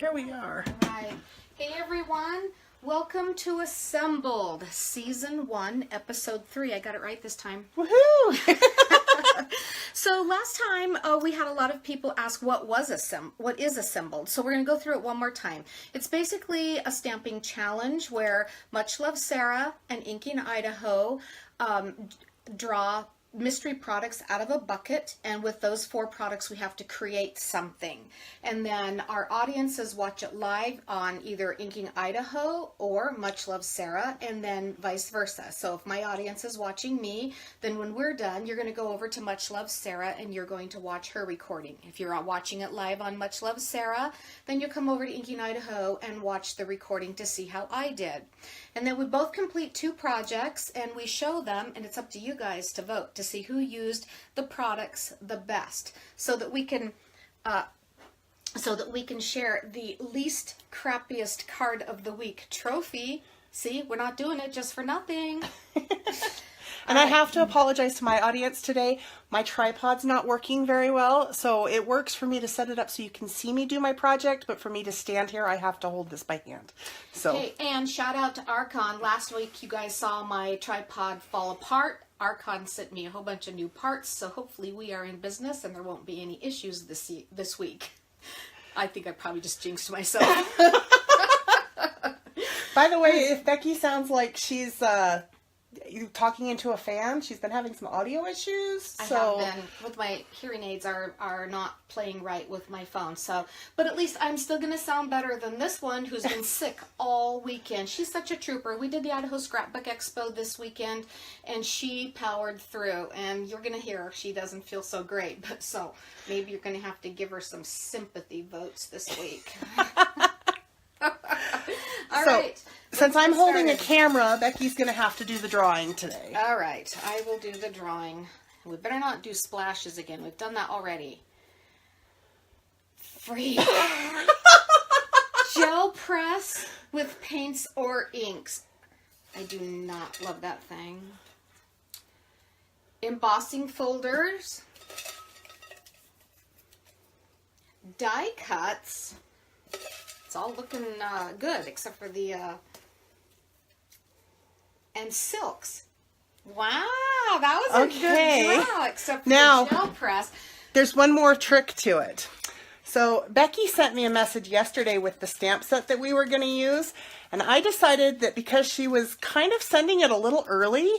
here we are. All right. Hey everyone, welcome to Assembled, Season 1, Episode 3. I got it right this time. Woohoo! So last time we had a lot of people ask what is Assembled. So we're going to go through it one more time. It's basically a stamping challenge where Much Love Sarah and Inking Idaho draw mystery products out of a bucket, and with those 4 products we have to create something, and then our audiences watch it live on either Inking Idaho or Much Love Sarah, and then vice versa. So if my audience is watching me, then when we're done you're going to go over to Much Love Sarah and you're going to watch her recording. If you're watching it live on Much Love Sarah, then you come over to Inking Idaho and watch the recording to see how I did. And then we both complete 2 projects and we show them, and it's up to you guys to vote to see who used the products the best, so that we can share the least crappiest card of the week trophy. See, we're not doing it just for nothing. And I have to apologize to my audience today. My tripod's not working very well, so it works for me to set it up so you can see me do my project, but for me to stand here, I have to hold this by hand. So. Hey, and shout out to Archon. Last week you guys saw my tripod fall apart. Archon sent me a whole bunch of new parts, so hopefully we are in business and there won't be any issues this week. I think I probably just jinxed myself. By the way, if Becky sounds like she's talking into a fan, she's been having some audio issues. So. I have been. With my hearing aids are not playing right with my phone. So, but at least I'm still going to sound better than this one who's been sick all weekend. She's such a trooper. We did the Idaho Scrapbook Expo this weekend, and she powered through. And you're going to hear her. She doesn't feel so great. But so maybe you're going to have to give her some sympathy votes this week. All right. Since I'm holding a camera, Becky's going to have to do the drawing today. All right. I will do the drawing. We better not do splashes again. We've done that already. Free. Gel press with paints or inks. I do not love that thing. Embossing folders. Die cuts. It's all looking good except for the... and silks. Wow, that was a good draw, except for the gel press. There's one more trick to it. So Becky sent me a message yesterday with the stamp set that we were going to use, and I decided that because she was kind of sending it a little early,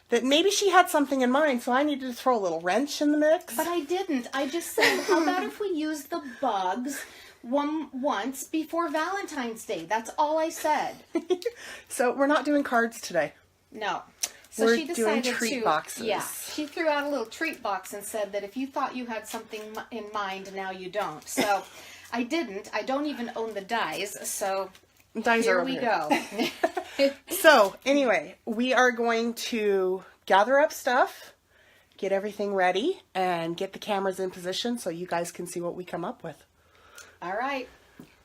that maybe she had something in mind, so I needed to throw a little wrench in the mix. But I didn't. I just said, how about if we use the bugs once before Valentine's Day? That's all I said. So we're not doing cards today. No. So we're she decided doing treat boxes. Yeah, she threw out a little treat box and said that if you thought you had something in mind, now you don't. So I didn't. I don't even own the dies. So here we go. So anyway, we are going to gather up stuff, get everything ready, and get the cameras in position so you guys can see what we come up with. All right.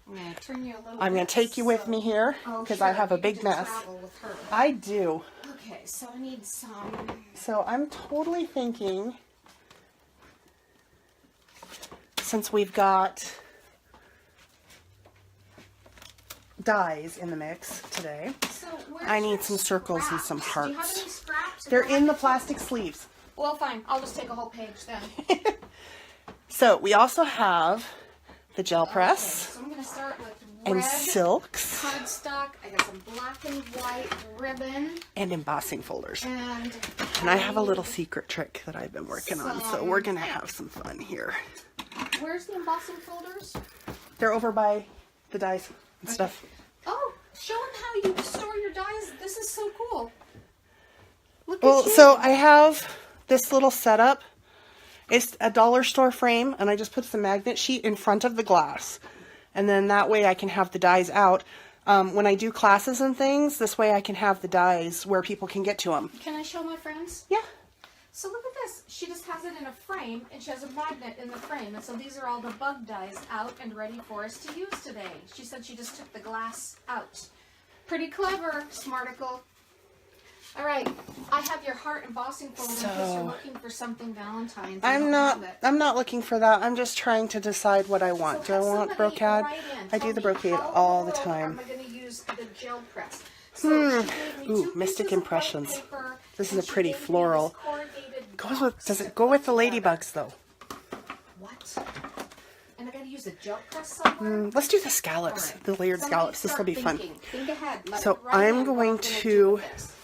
I'm going to turn you a little I'm going to take you with me here because I have a big mess. With her. I do. Okay, so I need some. So I'm totally thinking, since we've got dies in the mix today, so I need some circles and some scraps? Do you have hearts. any scraps? They're in the plastic sleeves. Well, fine. I'll just take a whole page then. So we also have the gel press. Okay, so I'm going to start with and red silks cardstock. I got some black and white ribbon and embossing folders. and I have a little secret trick that I've been working on, so we're gonna have some fun here. Where's the embossing folders? They're over by the dies and stuff. Oh, show them how you store your dies. This is so cool. Look Well, at you. so I have this little setup. It's a dollar store frame, and I just put some magnet sheet in front of the glass. And then that way I can have the dies out. When I do classes and things, this way I can have the dies where people can get to them. Can I show my friends? Yeah. So look at this. She just has it in a frame, and she has a magnet in the frame. And so these are all the bug dies out and ready for us to use today. She said she just took the glass out. Pretty clever, Smarticle. All right, I have your heart embossing folder in case you're So- looking for something Valentine's. I I'm don't not. have it. I'm not looking for that. I'm just trying to decide what I want. Do I have want somebody brocade? write in. I Tell do the me, brocade how in all the world time. Am I going to use the gel press? So she gave me Ooh, two Mystic pieces of white Impressions. paper, This is and a she pretty gave me this floral. corrugated Goes with. box Does to it go with the put together. ladybugs though? What? And I got to use a gel press somewhere? Let's do the scallops. All right. The layered Somebody scallops. This will start be fun. thinking. Think ahead. Let So it write I'm in what going I'm gonna do to with this.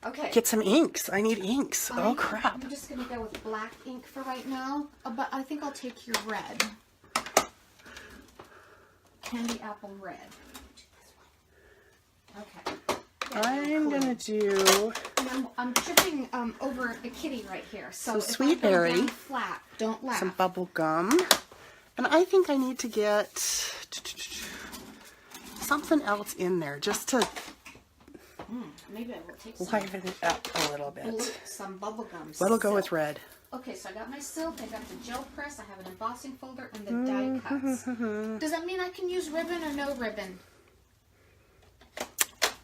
Okay. Get some inks. I need inks. Oh crap. I'm just going to go with black ink for right now, but I think I'll take your red. Candy apple red. Okay. I'm gonna do And I'm tripping over a kitty right here. So, if sweet I go berry. down flat, don't laugh. some bubble gum, and I think I need to get something else in there just to Maybe I will take some, liven it up a little bit. some bubble gum. What'll go with silk. red? Okay, so I got my silk, I got the gel press, I have an embossing folder, and the die cuts. Does that mean I can use ribbon or no ribbon?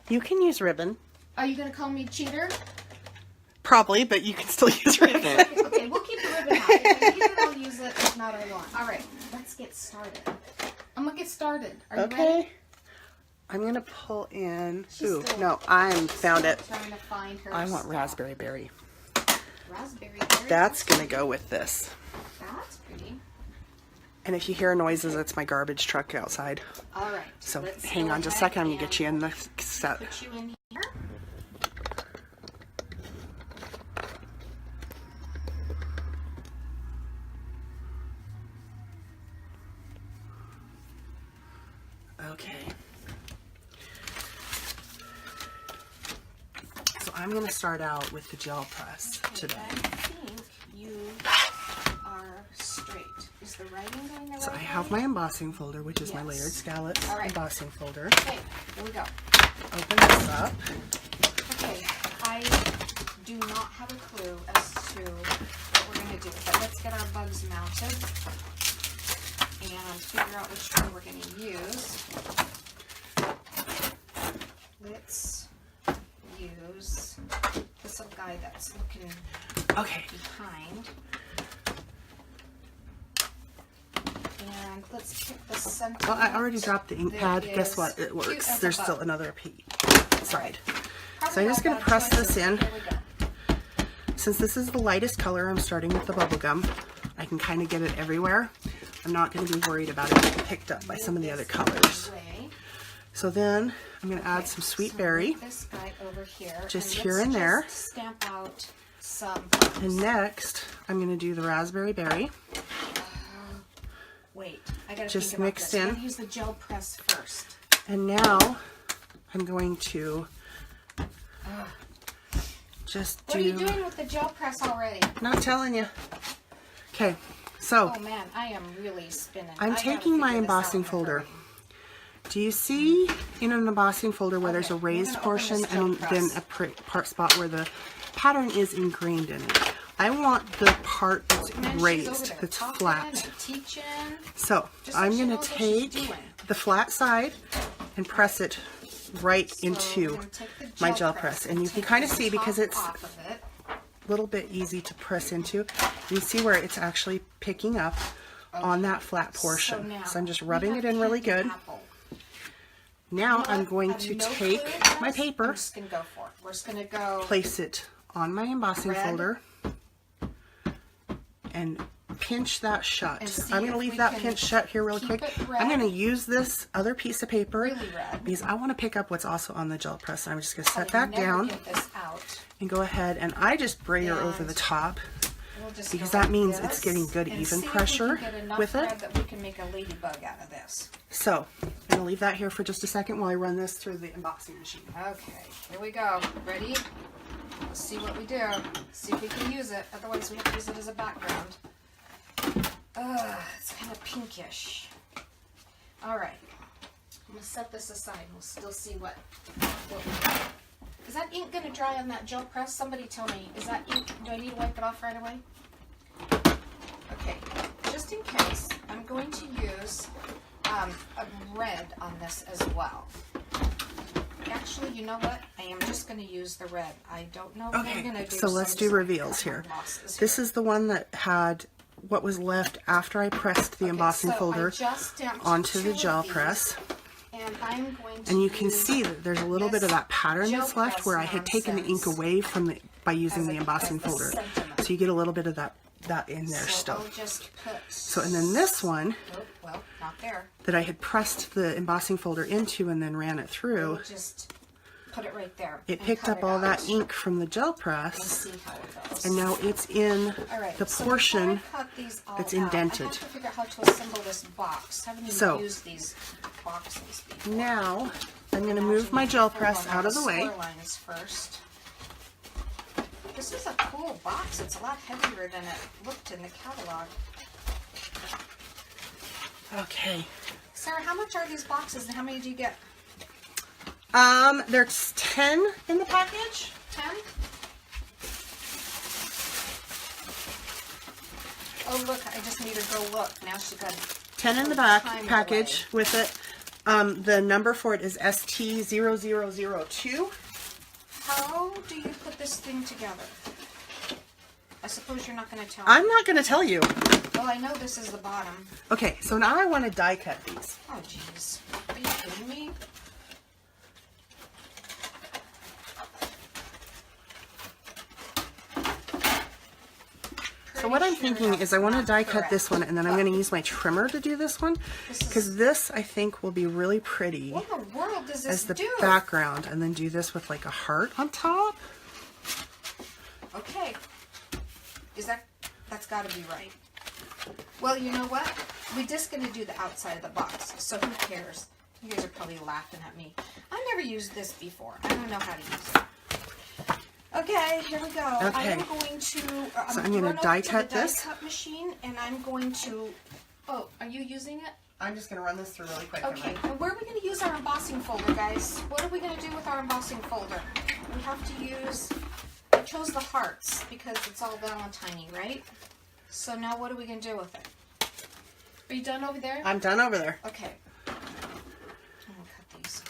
You can use ribbon, Are you going to call me cheater? probably, but you can still use ribbon. Okay, we'll keep the ribbon out. If I need it, I'll use it. If not, I won't. All right, let's get started. I'm going to get started. Are you ready? Okay. I'm gonna pull in. She's Ooh, still- no, I found it. Trying to find her. I want stuff. raspberry berry. Raspberry berry. That's gonna go with this. That's pretty. And if you hear noises, it's my garbage truck outside. All right. So let's hang go on just a ahead second. I'm gonna and get you in the set. Put you in here. Okay. So I'm going to start out with the gel press today. I think you are straight. Is the writing going the right So I way? have my embossing folder, which is my Yes. layered scallops All right. embossing folder. Okay, here we go. Open this up. Okay, I do not have a clue as to what we're going to do, but let's get our bugs mounted and figure out which one we're going to use. Let's use this little guy that's looking Okay. behind. And let's pick the center. Well, I already dropped the ink There pad. is Guess what? It cute works. as a There's bug. still another side. Probably So I'm just all going to bad press this choices. in. Here we go. Since this is the lightest color, I'm starting with the bubble gum. I can kind of get it everywhere. I'm not going to be worried about it getting picked up by some of the other colors. Way. So then I'm going to add some sweet berry. Move this guy over here. Just and here let's and there. just stamp out some. And next, I'm going to do the raspberry berry. Wait, I gotta just think about mixed this. I'm in. gonna use the gel press first. And now I'm going to just What are you doing with the gel press already? Not telling you. Okay, so Oh man, I am really spinning. I'm I gotta taking my figure this out embossing in a folder. hurry. Do you see in an embossing folder where there's a Okay, we're raised gonna open portion this gel and then press. a part spot where the pattern is ingrained in it? I want the part that's Man, she's over raised, there that's talking flat. and teaching. So Just so I'm she going to knows what she's take doing. the flat side and press it right So we're into gonna take the my gel press. And you can take kind of the see because top it's off of it. a little bit easy to press into. You see where it's actually picking up on that flat portion. now So I'm just we rubbing have it in really candy good. apple. Now You know I'm what? going I have to no take clue, my guys. paper, I'm just gonna go for it. We're just gonna go. place it on my embossing Red. folder, and pinch that shut. And see I'm going if to leave we that can pinch shut here real keep quick. it red. I'm going to use this other piece of paper Really red. because I want to pick up what's also on the gel press. I'm just going to I set would that never down Get this out. and go ahead and I just brayer over And the top We'll just because go that like means this it's getting good and even see if we pressure can get enough with it. red that we can make a ladybug out of this. So I'm going to leave that here for just a second while I run this through the embossing machine. Okay, here we go. Ready? Let's see what we do. See if we can use it. Otherwise, we have to use it as a background. It's kind of pinkish. All right. I'm gonna set this aside. And we'll still see what we got. Is that ink gonna dry on that gel press? Somebody tell me. Is that ink? Do I need to wipe it off right away? Okay. Just in case, I'm going to use a red on this as well. Actually, you know what? I am just going to use the red. I don't know what I'm going to Okay, do. so let's do reveals here. This is the one that had what was left after I pressed the embossing folder onto the gel press. And I'm going to and you can see that there's a little bit of that pattern that's left where I had taken the ink away from the by using the embossing folder. So you get a little bit of that in there still. I'll just put, so and then this one well, not there. that I had pressed the embossing folder into and then ran it through. Just put it right there. It picked up all that ink from the gel press, see how it goes. and now it's in the portion that's indented. I have to figure out how to assemble this box. I haven't even used these boxes before. Now I'm going to move my gel press out of the way. Lines first. This is a cool box. It's a lot heavier than it looked in the catalog. Okay. Sarah, how much are these boxes and how many do you get? There's 10 in the package. 10? Oh, look, I just made her go look. Now she got 10 in the back package with it. The number for it is ST0002. How do you put this thing together? I suppose you're not going to tell me. I'm not going to tell you. Well, I know this is the bottom. Okay, so now I want to die cut these. Oh, jeez. Are you kidding me? So what I'm thinking is I want to die cut this one, and then I'm going to use my trimmer to do this one, because this I think will be really pretty What in the world does this as the do? background, and then do this with like a heart on top. Okay. That's got to be right. Well, you know what? We're just going to do the outside of the box, so who cares? You guys are probably laughing at me. I never used this before. I don't know how to use it. Okay, here we go. Okay. I am going to. So I'm going to die cut this. Die cut machine, and I'm going to. Oh, are you using it? I'm just going to run this through really quick. Okay. And where are we going to use our embossing folder, guys? What are we going to do with our embossing folder? We have to use. I chose the hearts because it's all Valentine-y, right? So now what are we going to do with it? Are you done over there? I'm done over there. Okay. I'm going to cut these.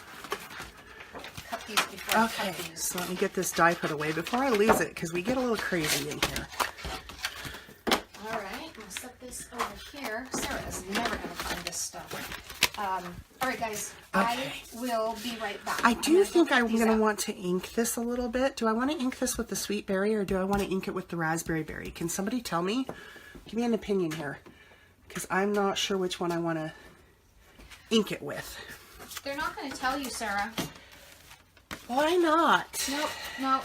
Cut these before I Okay, cut these. so let me get this die put away before I lose it, because we get a little crazy in here. All right, I'm going to set this over here. Sarah is never going to find this stuff. All right, guys, Okay. I will be right back. I do think I'm going to want. want to ink this a little bit. Do I want to ink this with the sweet berry, or do I want to ink it with the raspberry berry? Can somebody tell me? Give me an opinion here, because I'm not sure which one I want to ink it with. They're not going to tell you, Sarah. Why not? Nope, nope.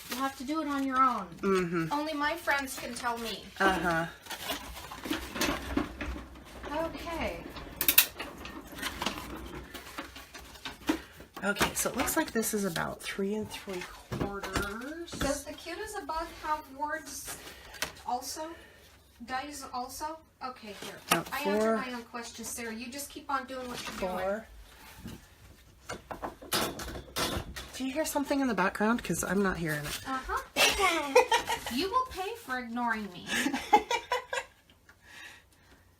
You have to do it on your own. Mm-hmm. Only my friends can tell me. Uh-huh. Okay. Okay, so it looks like this is about 3 3/4. Does the Cute as a Bug have words also? Dies also? Okay, here. No, I 4. answered my own question, Sarah. You just keep on doing what you're doing. 4. Do you hear something in the background? Because I'm not hearing it. Uh-huh. You will pay for ignoring me.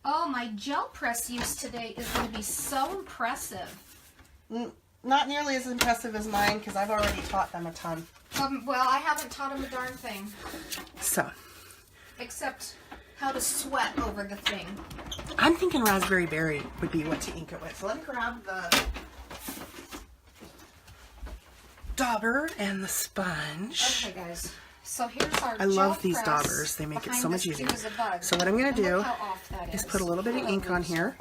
Oh, my gel press use today is going to be so impressive. Not nearly as impressive as mine, because I've already taught them a ton. Well, I haven't taught them a darn thing. So, Except how to sweat over the thing. I'm thinking raspberry berry would be what to ink it with. So let me grab the dauber and the sponge. Okay, guys. So here's our I love gel these press daubers. They make it so behind much this easier. Cute as a Bug. So what I'm going to And do look how off that is put a little bit of ink on here.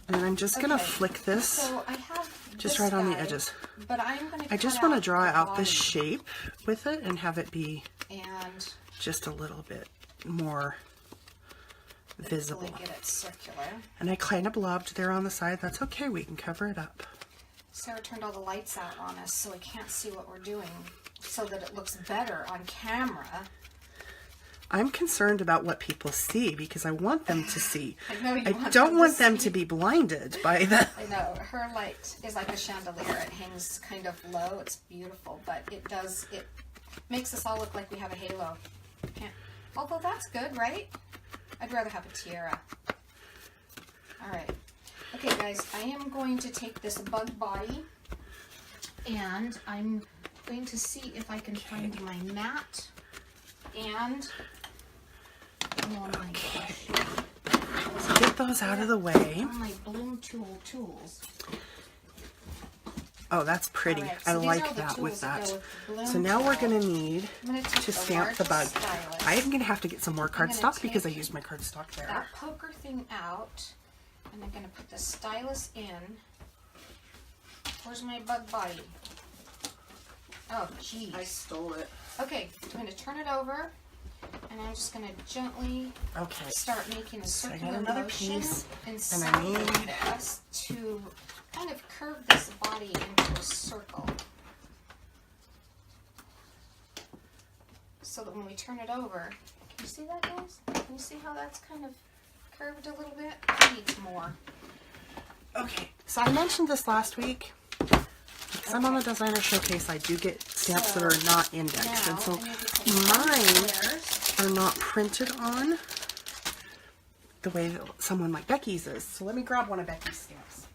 And I'm just going to flick this So I have just this right on the guy, edges. But I'm going to I just want to draw out this shape with it and have it be and just a little bit more visible. get it circular. And I kind of blobbed there on the side. That's okay. We can cover it up. Sarah turned all the lights out on us so we can't see what we're doing so that it looks better on camera. I'm concerned about what people see because I want them to see. I know you I don't want them to be blinded by the... I know. Her light is like a chandelier. It hangs kind of low. It's beautiful, but it makes us all look like we have a halo. Although that's good, right? I'd rather have a tiara. All right. Okay, guys, I am going to take this bug body And I'm going to see if I can find my mat and all my brush. Get those out of the way. All my bloom tools. Oh, that's pretty. All right, I so these are like the that with tools that that. go with the bloom So now we're tool. going to need I'm gonna take to the stamp the bug. largest stylus. I am going to have to get some more gonna cardstock because I take used my cardstock there. that poker thing out, and I'm going to put the stylus in. Where's my bug body? Oh, geez. I stole it. Okay, I'm going to turn it over, and I'm just going to gently Okay. start making a So I got circular another motion piece, inside and I need- of this to kind of curve this body into a circle. So that when we turn it over, can you see that, guys? Can you see how that's kind of curved a little bit? It needs more. Okay. So I mentioned this last week. Because I'm on the designer showcase, I do get stamps that are not indexed. Now, And so I need to take mine squares. are not printed on the way that someone like Becky's is. So let me grab one of Becky's stamps.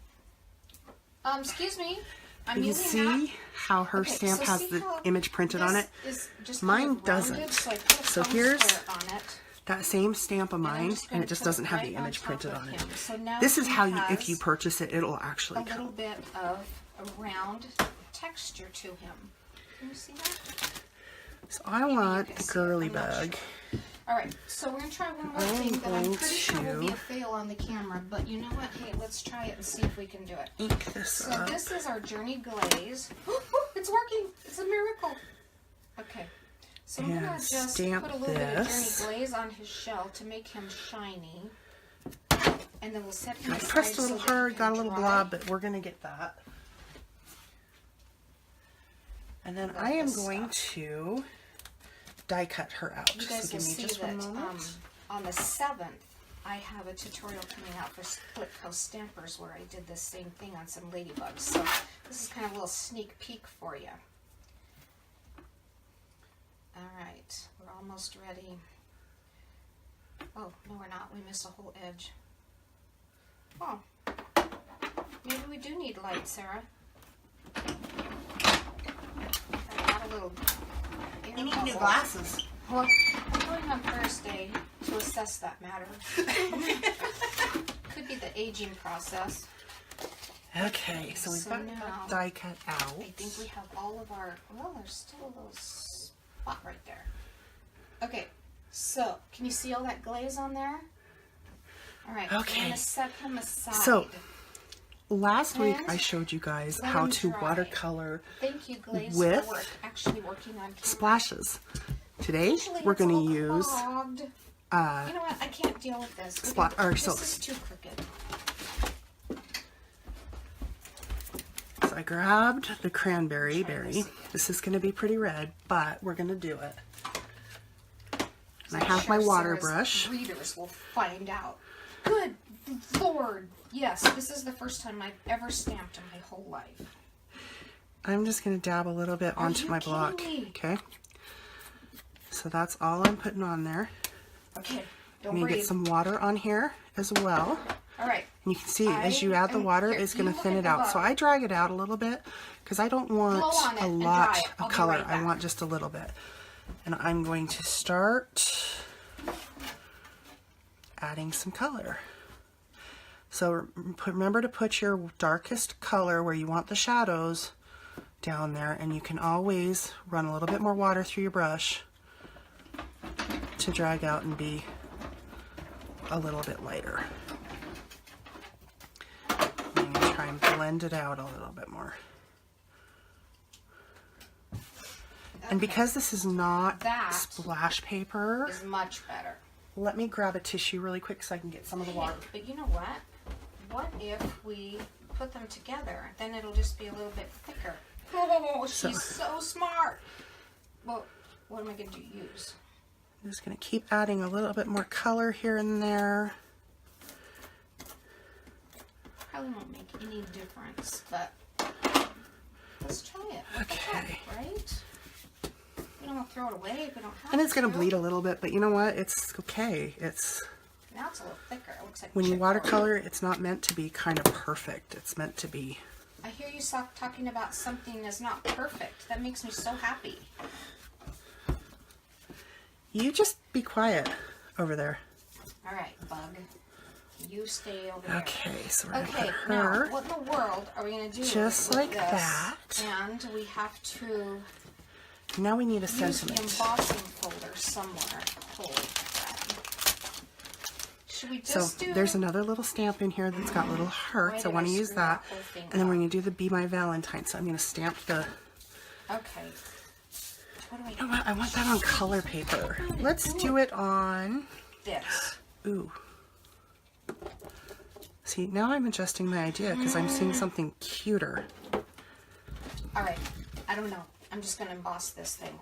Excuse me. I'm You can using that. see how her Okay, stamp so has see the how image printed on it. this is just Mine kind of rounded, doesn't. So, I put a So foam here's square on it. That same stamp of And I'm mine, just and gonna it just put doesn't have right the on image top printed of on it. him. So now This is he how you, if has you purchase it, it'll actually a little come. bit of a round texture to him. Can you see that? So I want can the see it. girly I'm not bug. All right, so we're gonna try one more I'm thing that I'm going pretty sure will be to- a fail on the camera, but you know what? Hey, let's try it and see if we can do it. Ink this So up. this is our Journey Glaze. It's working. It's a miracle. Okay. So I'm And gonna just stamp put a little bit of this. Journey Glaze on his shell to make him shiny. And then we'll set him I aside pressed a little so that he hard, can got a little dry. blob, but we're going to get that. And then I am this going to die cut her out. You guys So will give me see just one that moment. on the 7th, I have a tutorial coming out for Split Coast Stampers where I did this same thing on some ladybugs. So this is kind of a little sneak peek for you. All right, we're almost ready. Oh, no we're not. We missed a whole edge. Oh, maybe we do need light, Sarah. I got a little air You need new bubble. glasses. Well, I'm going on Thursday to assess that matter. Could be the aging process. Okay, so we've So got now- that die cut out. I think we have all of our, well, there's still a little spot right there. Okay, so can you see all that glaze on there? All right, Okay. I'm going to set him aside. So, Last week And I showed you guys let how them to dry. watercolor Thank you, Glaze, with for actually working on camera. splashes. Today Usually we're it's going all to use clogged. You know what? I can't deal with this. This is too crooked. So I grabbed the cranberry Try berry. this again. This is going to be pretty red, but we're going to do it. And I have sure my water Sarah's brush. Readers will find out. Good Lord. Yes, this is the first time I've ever stamped in my whole life. I'm just going to dab a little bit Are onto you my block. kidding me? Okay. So that's all I'm putting on there. Okay, I'm don't going to breathe. get some water on here as well. All right. And you can see as you add the water, it's going to thin it out. So I drag it out a little bit because I don't want Blow on it a and lot dry it. I'll of be color. right I back. want just a little bit. And I'm going to start adding some color. So remember to put your darkest color where you want the shadows down there, and you can always run a little bit more water through your brush to drag out and be a little bit lighter. I'm going to try and blend it out a little bit more. And because this is not That splash paper, Is much better. let me grab a tissue really quick so I can get some of the water. But you know what? What if we put them together? Then it'll just be a little bit thicker. Oh, she's so smart. Well, what am I going to use? I'm just going to keep adding a little bit more color here and there. Probably won't make any difference, but let's try it. What the Okay. heck, right? We don't want to throw it away if we don't have And it's going to to. bleed a little bit, but you know what? It's okay. It's Now it's a little thicker. It looks like when you chip watercolor, it's not meant to be kind of perfect. It's meant to be I hear you talking about something that's not perfect. That makes me so happy. You just be quiet over there. All right, Bug. You stay over there. Okay, so we're gonna Okay, put her now what in the world are we gonna do just with like this? that. And we have to Now we need a use the sentiment. embossing folder somewhere. Holy crap. Should we So just do... there's another little stamp in here that's got little hearts. Why I want to did I use screw that. that whole thing And then we're up? going to do the Be My Valentine. So I'm going to stamp the... Okay. What do I You know what? I want that on color paper. Let's do it on... This. Ooh. See, now I'm adjusting my idea because I'm seeing something cuter. All right. I don't know. I'm just going to emboss this thing.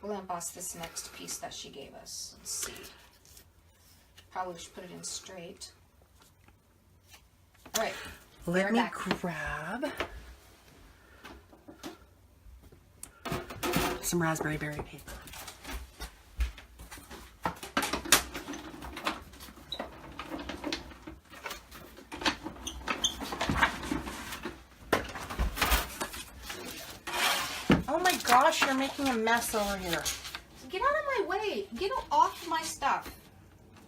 We'll emboss this next piece that she gave us. Let's see. Probably should put it in straight. All right. Let me back. grab some raspberry berry paper. Oh my gosh, you're making a mess over here. Get out of my way. Get off my stuff.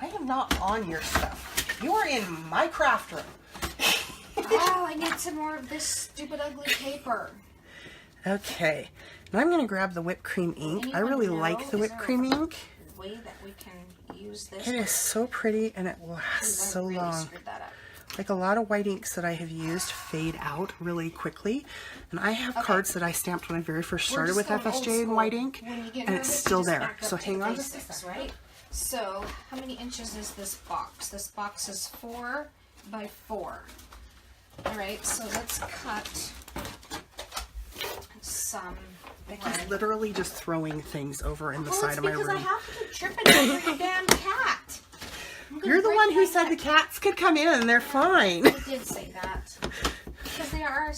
I am not on your stuff. You are in my craft room. Oh, I need some more of this stupid ugly paper. Okay, now I'm going to grab the whipped cream ink. I Anyone really know, like the is whipped there cream a ink. way that we can use this? It is so pretty and it Ooh, lasts I so really long. screwed that up. Like a lot of white inks that I have used fade out really quickly. And I have cards that I stamped when I very first We're started just with going old FSJ in school. white ink. When you get And it's nervous, still you just there. back up So to hang the on just a basics, second. right? So, how many inches is this box? This box is 4 by 4. All right, so let's cut some Becky's red. literally just throwing things over in the Well, side it's of my because room. I have to keep tripping over the damn cat. I'm gonna You're the break one who my said the neck. cats could come in and they're fine. I did say that. Because they are,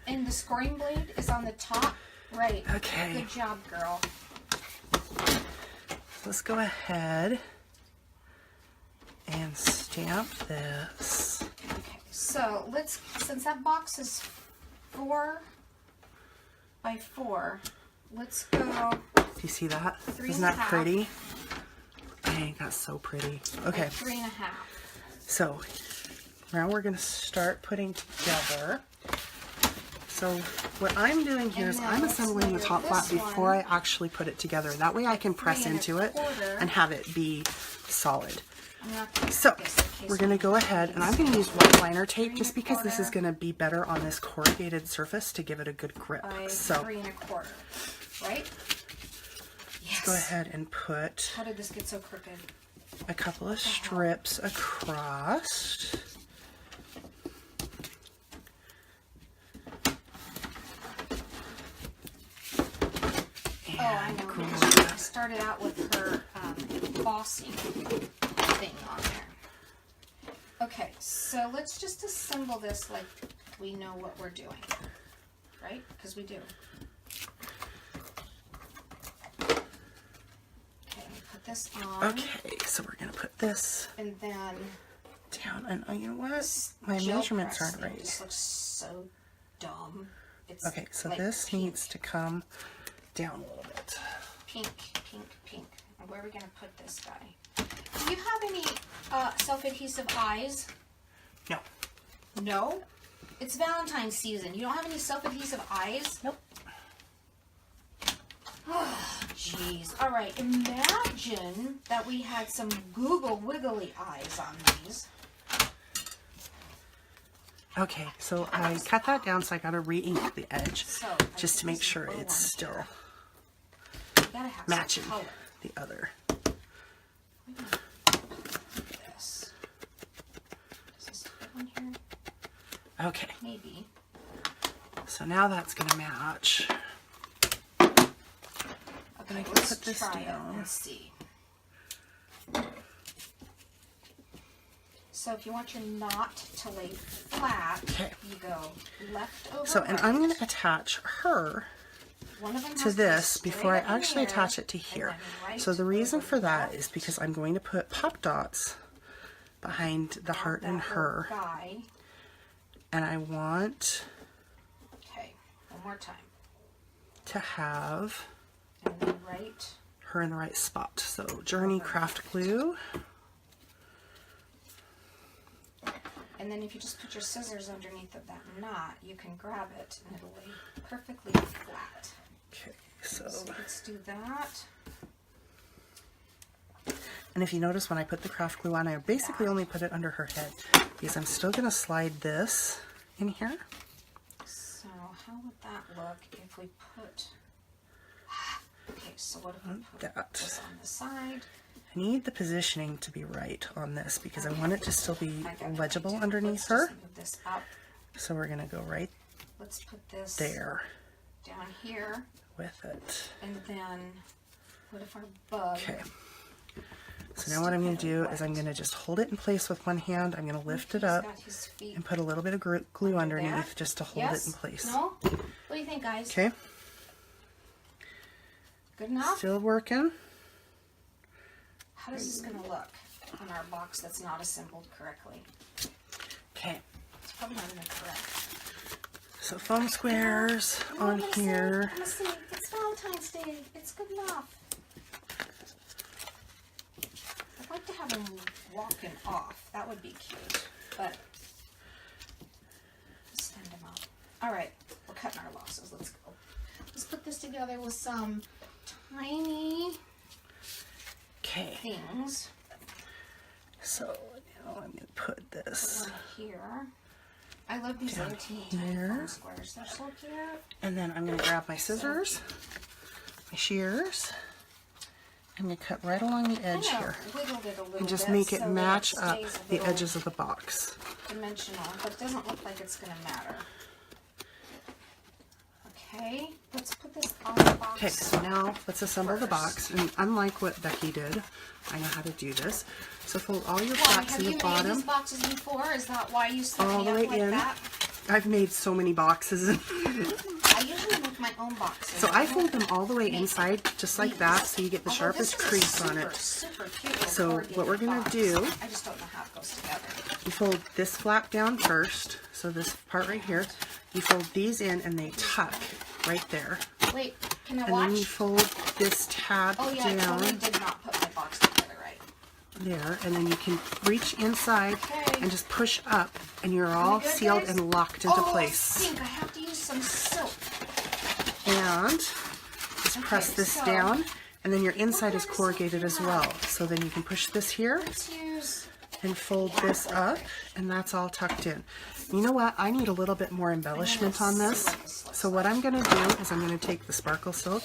and the scoring blade is on the top right. Okay. Good job, girl. Let's go ahead and stamp this. Okay, so let's, since that box is 4 by 4, let's go Do you see that? 3 Isn't and a that half. pretty? Dang, that's so pretty. Okay, 3.5. so now we're going to start putting together. So what I'm doing here is And I'm now let's assembling the layer top plot this before one. I actually put it together. That way I can press 3 into it 1/4. and have it be solid. I'm gonna put So this in case we're going to we go need ahead and these. I'm going to use white liner tape 3 just because this is 1/4. going to be better on this corrugated surface to give it a good grip. By So 3 1/4, right? Yes. go ahead and put How did this get so crooked? a couple of strips across. Oh, I know. grab- Because she started out with her embossing thing on there. Okay, so let's just assemble this like we know what we're doing, right? Because we do. Okay, let me put this on. Okay, so we're going to put this And then down. And you know what? My gel measurements press aren't thing right. just looks so dumb. It's Okay, so like this pink, needs to come down a little bit. pink, pink, pink. And where are we gonna put this guy? Do you have any self-adhesive eyes? No. No. It's Valentine's season. You don't have any self-adhesive eyes? Nope. Oh, jeez. All right. Imagine that we had some Google wiggly eyes on these. Okay, so I cut that down, so I got to re-ink the edge So just to make sure it's still You gotta have matching some color. the other. This. Is this a good one here? Okay, Maybe. so now that's going to match. Okay, can let's put this try down. it and see. So if you want your knot to lay flat, Okay. you go left over So, and right. I'm going to attach her One of them to has this straight before I up in the actually air attach it to and here. then right So the reason over for that left is because I'm going to put pop dots behind the heart that and little her. guy. And I want Okay, one more time. to have And then right. her in the right spot. So Journey Craft Glue. And then if you just put your scissors underneath of that knot, you can grab it and it'll lay perfectly flat. Okay, so So let's do that. and if you notice when I put the craft glue on, I basically only put it under her head because I'm still going to slide this in here. So how would that look if we put... Okay, so what if we put That. this on the side? I need the positioning to be right on this because I want it to still be I got it legible right. underneath Let's her. just move this up. So we're going to go right Let's put this there down here. with it. And then what if our bug... Okay. So now what I'm going to do is I'm going to just hold it in place with one hand. I'm going to lift it He's up got his feet and put a little bit of glue under underneath there. just to hold it in place. No? What do you think, guys? Okay, Good enough? still working. How is this going to look on our box that's not assembled correctly? Okay, It's probably not even correct. so foam squares on here. I'm gonna say, it's Valentine's Day. It's good enough. I'd like to have him walking off. That would be cute. But send him out. All right, we're cutting our losses. Let's go. Let's put this together with some tiny Okay, things. so now I'm going to put this, One here. I love these little teeny here. tiny foam squares. They're so cute. and then I'm going to grab my scissors, my shears. I'm going to cut right along the edge I here wiggled it a little and just bit make it so that match up stays a the little edges of the box. dimensional, but it doesn't look like it's going to matter. Okay, let's put this on the box. Okay, so now let's assemble the box. And unlike what Becky did, I know how to do this. So fold all your Why, flaps have in you the made bottom. these boxes before? Is that why you set All me the up way like in. that? I've made so many boxes. I usually make my own boxes. So I fold them all the way inside, just like that, so you get the Although sharpest this is crease on super, it. super cute little So what we're corrugated gonna box. do- I just don't know how it goes together. You fold this flap down first, so this part right here. You fold these in and they tuck right there. Wait, can I And watch? then you fold this tab Oh yeah, I down totally did not put my box together right. there, and then you can reach inside Okay. and just push up, and you're all good, sealed guys? and locked into Oh, place. I think I have to use some silk. And just press this so- down, and then your inside is kind of corrugated silk as do you well. have? So then you can push this here Let's use... and fold this up, and that's all tucked in. You know what? I need a little bit more embellishment on this. So what I'm going to do is I'm going to take the sparkle silk,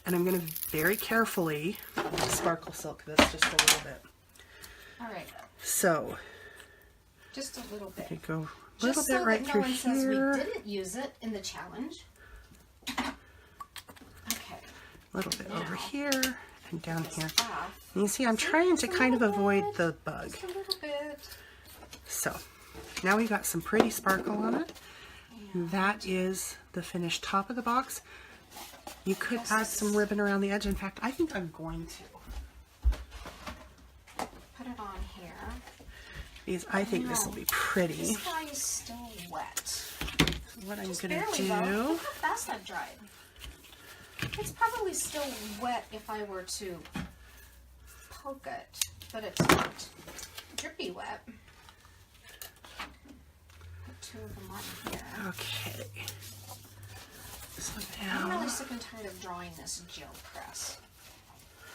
and I'm going to very carefully sparkle silk this just a little bit. All right, So just a little bit. you go a Just little so bit right that through no one says here, we didn't use it in the challenge. Okay. a little bit over here, and down here. Off. And you see, I'm trying to kind of avoid the bug. Just a little bit. So now we've got some pretty sparkle on it. That is the finished top of the box. You could add some ribbon around the edge. In fact, I think I'm going to, Put it on here. because I think this will be pretty. This guy is still wet. What I'm Just going barely to though. do, Look how fast that dried. It's probably still wet if I were to poke it, but it's not drippy wet. Put two of them on here. okay. So I'm now, really sick and tired of drawing this gel press.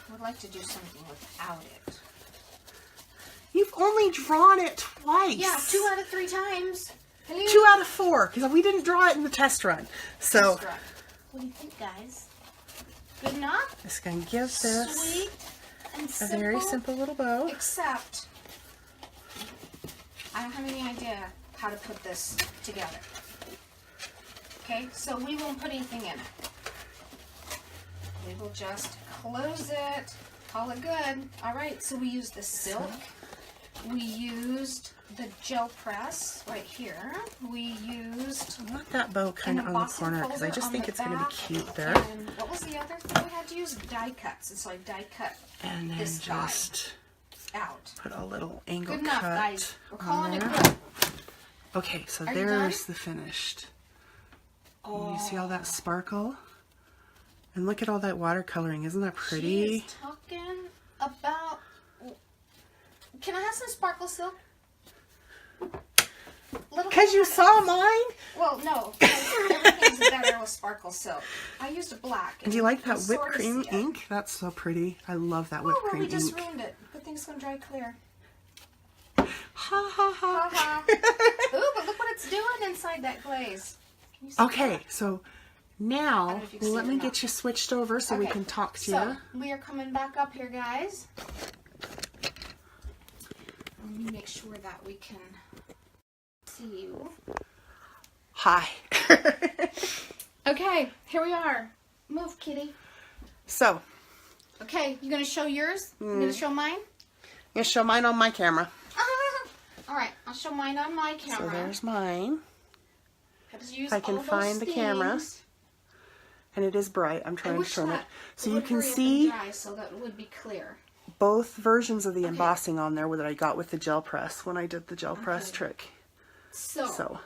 I would like to do something without it. you've only drawn it twice. Yeah, 2 out of 3 times. Hello? 2 out of 4, because we didn't draw it in the test run. So Test run. What do you think, guys? Good enough? just going to give this Sweet and a simple. very simple little bow. Except, I don't have any idea how to put this together. Okay, so we won't put anything in it. We will just close it, call it good. All right, so we used the silk. We used the gel press right here. We used I want that bow kind of an on the embossing corner, because I folder just on think the it's going to be back. cute there. And what was the other thing we had to use? Die cuts. And so I die cut And then this die just out. put a little angle Good enough, cut guys. We're on calling it there. good. Okay, so Are you there's done? the finished. You see all that sparkle? And look at all that watercoloring. Isn't that She pretty? is talking about... Can I have some sparkle silk? Because you saw mine? Well, no. 'Cause everything's better with sparkle silk. I used a black. And do you like you that can whipped sorta cream see it. ink? That's so pretty. I love that Oh, whipped well, cream we just ink. ruined it. Good thing it's going to dry clear. Ha ha ha. Haha. Ooh, but look what it's doing inside that glaze. Can you see Okay, that? so I now don't know if you can see let it me or not. get you switched over so we Okay, can talk to so, you. we are coming back up here, guys. Let me make sure that we can see you. Hi. Okay, here we are. Move, kitty. So, Okay, you gonna show yours? You gonna show mine? I'm going to show mine on my camera. All right, I'll show mine on my So camera. there's mine. Have to use If I can all those find the camera. things. And it is bright. I'm I trying to wish turn it. that So it you would can hurry up and see dry so that it would be clear. both versions of the embossing on there that I got with the gel press when I did the gel press Okay. trick. So, So,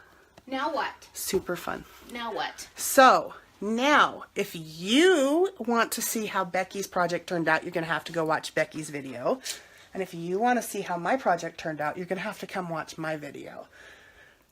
now what? super fun. Now what? So, now, if you want to see how Becky's project turned out, you're going to have to go watch Becky's video. And if you want to see how my project turned out, you're going to have to come watch my video.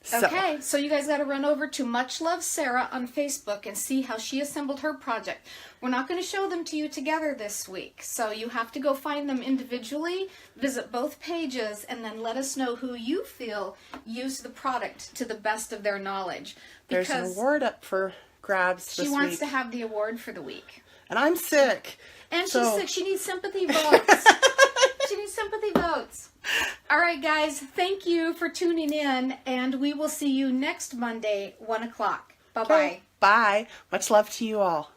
So, Okay, so you guys got to run over to Much Love Sarah on Facebook and see how she assembled her project. We're not going to show them to you together this week, so you have to go find them individually, visit both pages, and then let us know who you feel used the product to the best of their knowledge. there's an award up for grabs she this wants week. to have the award for the week. And I'm sick. And So- she's sick. She needs sympathy votes. She needs sympathy votes. All right, guys. Thank you for tuning in, and we will see you next Monday, 1 o'clock. Bye-bye. Okay, bye. Much love to you all.